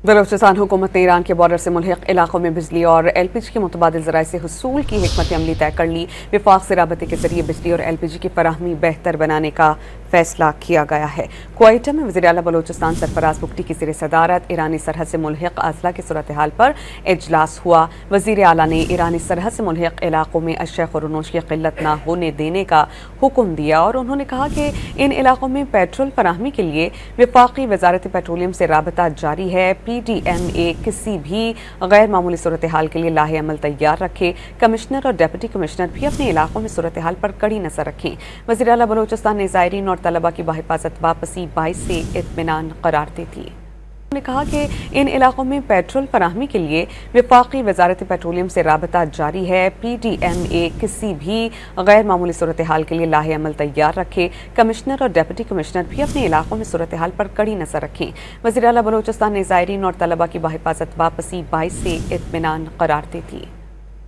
बलूचिस्तान हुकूमत ने ईरान के बॉर्डर से मुल्हिक इलाकों में बिजली और LPG के मुतबादिल ज़राए से हुसूल की हिकमत अमली तय कर ली। विफाक से राबते के जरिए बिजली और LPG की फराहमी बेहतर बनाने का फैसला किया गया है। क्वेटा में वज़ीर आला बलूचिस्तान सरफराज बुगटी की ज़ेर सदारत ईरानी सरहद से मुल्हिक अज़ला की सूरत हाल पर इजलास हुआ। वज़ीर आला ने ईरानी सरहद से मुल्हिक इलाकों में अशया खुरनोश की किल्लत न होने देने का हुक्म दिया और उन्होंने कहा कि इन इलाकों में पेट्रोल फराहमी के लिए वफाकी वज़ारत पेट्रोलियम से राबता जारी है। PDMA किसी भी गैर मामूली सूरत हाल के लिए लाहे अमल तैयार रखे। कमिश्नर और डिप्टी कमिश्नर भी अपने इलाकों में सूरत हाल पर कड़ी नजर रखें। वज़ीर आला बलूचिस्तान ने ज़ायरीन और तलबा की बाहिफाजत वापसी 22 से इत्मीनान करार दे दी। उन्होंने कहा कि इन इलाकों में पेट्रोल फराहमी के लिए वफाकी वज़ारत पेट्रोलियम से राबता जारी है। PDMA किसी भी गैर मामूली सूरत हाल के लिए लाहे अमल तैयार रखे। कमिश्नर और डिप्टी कमिश्नर भी अपने इलाकों में सूरत हाल पर कड़ी नजर रखें। वज़ीर आला बलूचिस्तान ने ज़ायरीन और तलबा की बाहिफाजत वापसी 22 से इत्मीनान करार दे दी।